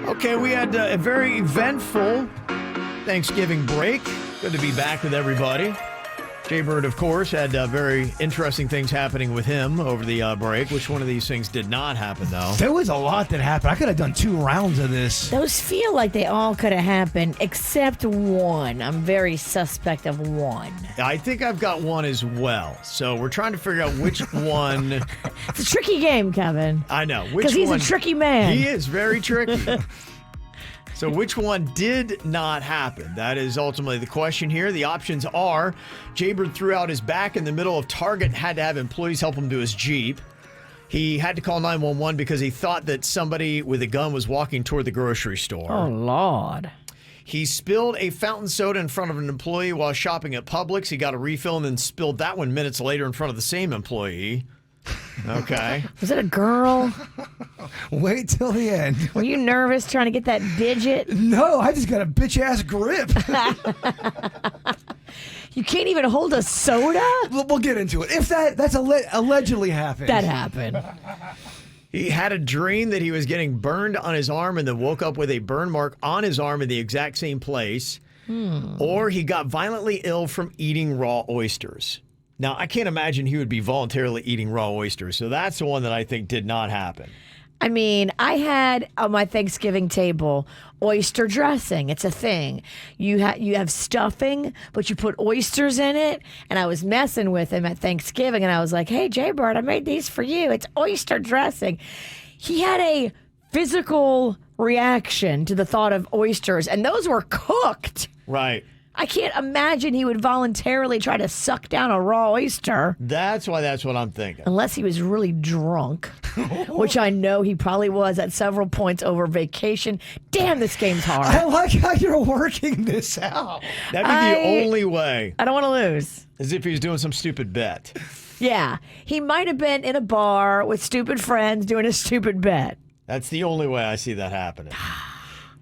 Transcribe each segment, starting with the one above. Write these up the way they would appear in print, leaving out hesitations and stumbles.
Okay, we had a very eventful Thanksgiving break. Good to be back with everybody. Jbird, of course, had very interesting things happening with him over the break. Which one of these things did not happen, though? There was a lot that happened. I could have done 2 rounds of this. Those feel like they all could have happened, except one. I'm very suspect of one. I think I've got one as well. So we're trying to figure out which one. It's a tricky game, Kevin. I know. Because he's a tricky man. He is very tricky. So which one did not happen? That is ultimately the question here. The options are Jbird threw out his back in the middle of Target and had to have employees help him to his Jeep. He had to call 911 because he thought that somebody with a gun was walking toward the grocery store. Oh, Lord. He spilled a fountain soda in front of an employee while shopping at Publix. He got a refill and then spilled that one minutes later in front of the same employee. Okay. Was it a girl? Wait till the end. Were you nervous trying to get that digit? No, I just got a bitch-ass grip. You can't even hold a soda? We'll get into it. If that's allegedly happened. That happened. He had a dream that he was getting burned on his arm and then woke up with a burn mark on his arm in the exact same place. Or he got violently ill from eating raw oysters. Now, I can't imagine he would be voluntarily eating raw oysters, so that's the one that I think did not happen. I mean, I had on my Thanksgiving table oyster dressing. It's a thing. You have stuffing, but you put oysters in it. And I was messing with him at Thanksgiving, and I was like, "Hey, Jbird, I made these for you. It's oyster dressing." He had a physical reaction to the thought of oysters, and those were cooked. Right. I can't imagine he would voluntarily try to suck down a raw oyster. That's what I'm thinking. Unless he was really drunk, which I know he probably was at several points over vacation. Damn, this game's hard. I like how you're working this out. That'd be the only way. I don't want to lose. As if he was doing some stupid bet. Yeah, he might have been in a bar with stupid friends doing a stupid bet. That's the only way I see that happening.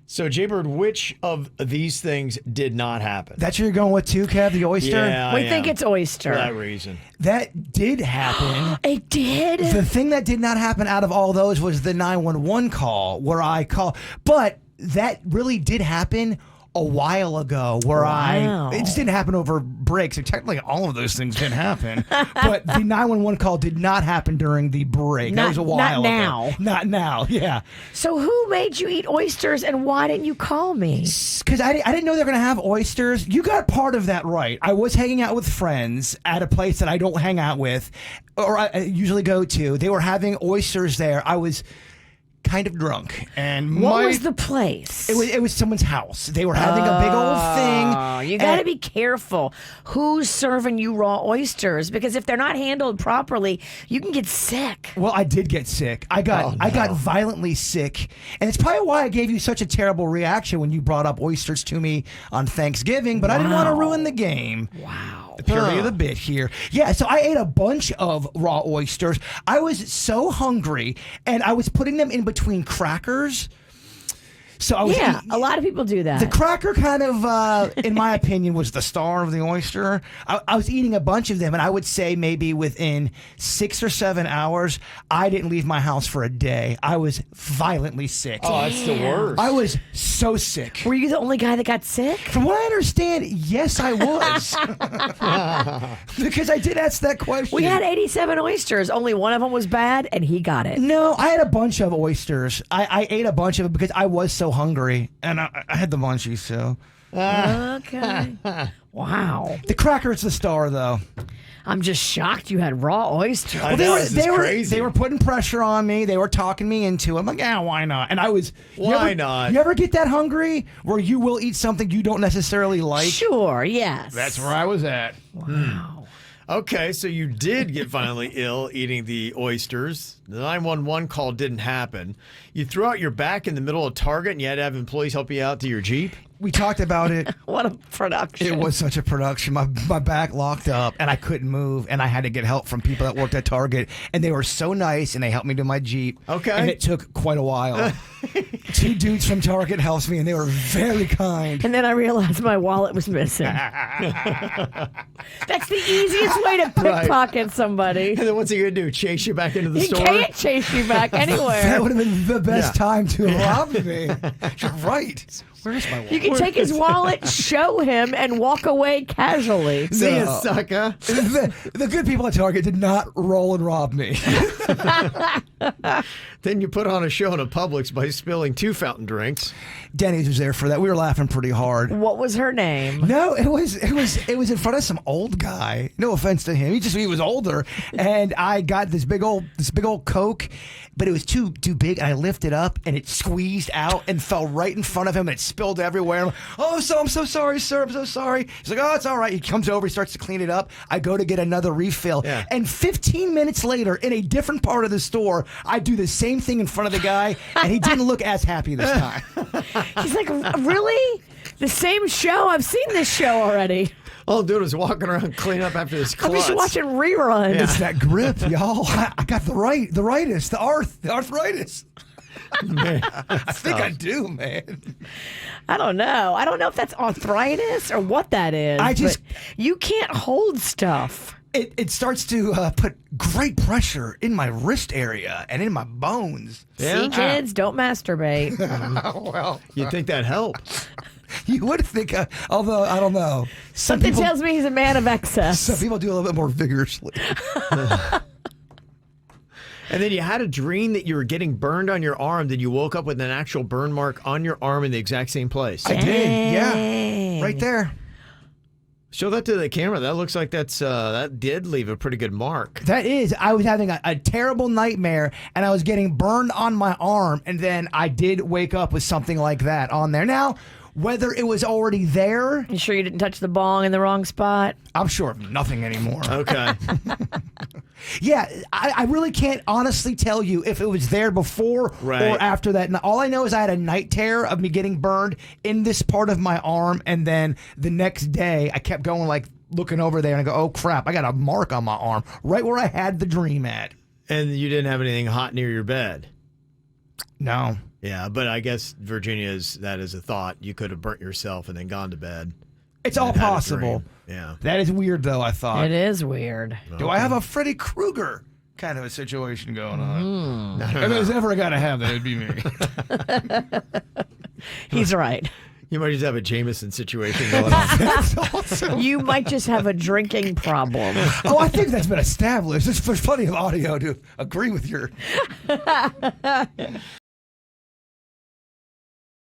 So, Jbird, which of these things did not happen? That's what you're going with too, Kev, the oyster? Yeah, We think it's oyster. For that reason. That did happen. It did? The thing that did not happen out of all those was the 911 call where I call. But that really did happen a while ago where it just didn't happen over breaks. So technically all of those things didn't happen. But the 911 call did not happen during the break. That was a while ago. Not now, yeah. So who made you eat oysters and why didn't you call me? Because I didn't know they were going to have oysters. You got part of that right. I was hanging out with friends at a place that I don't hang out with or I usually go to. They were having oysters there. I was kind of drunk, and what was the place? It was someone's house. They were having a big old thing. You got to be careful who's serving you raw oysters because if they're not handled properly, you can get sick. Well, I did get sick. I got violently sick, and it's probably why I gave you such a terrible reaction when you brought up oysters to me on Thanksgiving. But I didn't want to ruin the game. Wow. The purity of the bit here. Yeah, so I ate a bunch of raw oysters. I was so hungry, and I was putting them in between crackers. So I was a lot of people do that. The cracker kind of, in my opinion, was the star of the oyster. I was eating a bunch of them, and I would say maybe within 6 or 7 hours, I didn't leave my house for a day. I was violently sick. Oh, that's the worst. I was so sick. Were you the only guy that got sick? From what I understand, yes, I was. Because I did ask that question. We had 87 oysters. Only one of them was bad, and he got it. No, I had a bunch of oysters. I ate a bunch of them because I was so hungry, and I had the munchies, so. Okay. Wow. The cracker's the star, though. I'm just shocked you had raw oysters. I know, this is crazy. They were putting pressure on me. They were talking me into it. I'm like, yeah, why not? And I was... Why not? You ever get that hungry where you will eat something you don't necessarily like? Sure, yes. That's where I was at. Wow. Okay, so you did get violently ill eating the oysters. The 911 call didn't happen. You threw out your back in the middle of Target and you had to have employees help you out to your Jeep? we talked about it. What a production. It was such a production. My back locked up and I couldn't move, and I had to get help from people that worked at Target, and they were so nice and they helped me to my Jeep. Okay. And it took quite a while. 2 dudes from Target helped me, and they were very kind. And then I realized my wallet was missing. That's the easiest way to pickpocket somebody. And then what's he going to do? Chase you back into the He store? can't chase you back anywhere. That would have been the best time to rob me. You're right. Where's my wallet? You can take his wallet, show him, and walk away casually. See ya, No. sucker. The good people at Target did not roll and rob me. Then you put on a show in a Publix by spilling 2 fountain drinks. Denny's was there for that. We were laughing pretty hard. What was her name? No, it was in front of some old guy. No offense to him. He was older, and I got this big old Coke, but it was too big, and I lifted up and it squeezed out and fell right in front of him, and it spilled everywhere. I'm so sorry, sir. I'm so sorry. He's like, oh, it's all right. He comes over, he starts to clean it up. I go to get another refill, and 15 minutes later, in a different part of the store, I do the same thing in front of the guy, and he didn't look as happy this time. He's like, really? The same show? I've seen this show already. All I'm doing is walking around cleaning up after this I'm klutz. just watching reruns. It's that grip, y'all. I got the arthritis. Man, I think I do, man. I don't know. I don't know if that's arthritis or what that is. but you can't hold stuff. It starts to put great pressure in my wrist area and in my bones. See, kids, don't masturbate. Well, you'd think that helped. you would think, although I don't know. Something tells me he's a man of excess. Some people do a little bit more vigorously. And then you had a dream that you were getting burned on your arm, then you woke up with an actual burn mark on your arm in the exact same place. I did, yeah. Dang. Right there. Show that to the camera. That looks like that did leave a pretty good mark. That is, I was having a terrible nightmare, and I was getting burned on my arm, and then I did wake up with something like that on there. Now, whether it was already there, You sure you didn't touch the bong in the wrong spot? I'm sure of nothing anymore. Okay. Yeah, I really can't honestly tell you if it was there before Right. or after that. And all I know is I had a night terror of me getting burned in this part of my arm, and then the next day I kept going, like looking over there, and I go, oh crap, I got a mark on my arm right where I had the dream at. And you didn't have anything hot near your bed. No. Yeah, but I guess that is a thought. You could have burnt yourself and then gone to bed. It's and all had a possible. dream. Yeah. That is weird, though, I thought. It is weird. Do I have a Freddy Krueger kind of a situation going on? If there's ever a guy to have that, it'd be me. He's right. You might just have a Jameson situation going on. That's awesome. You might just have a drinking problem. Oh, I think that's been established. There's plenty of audio to agree with your...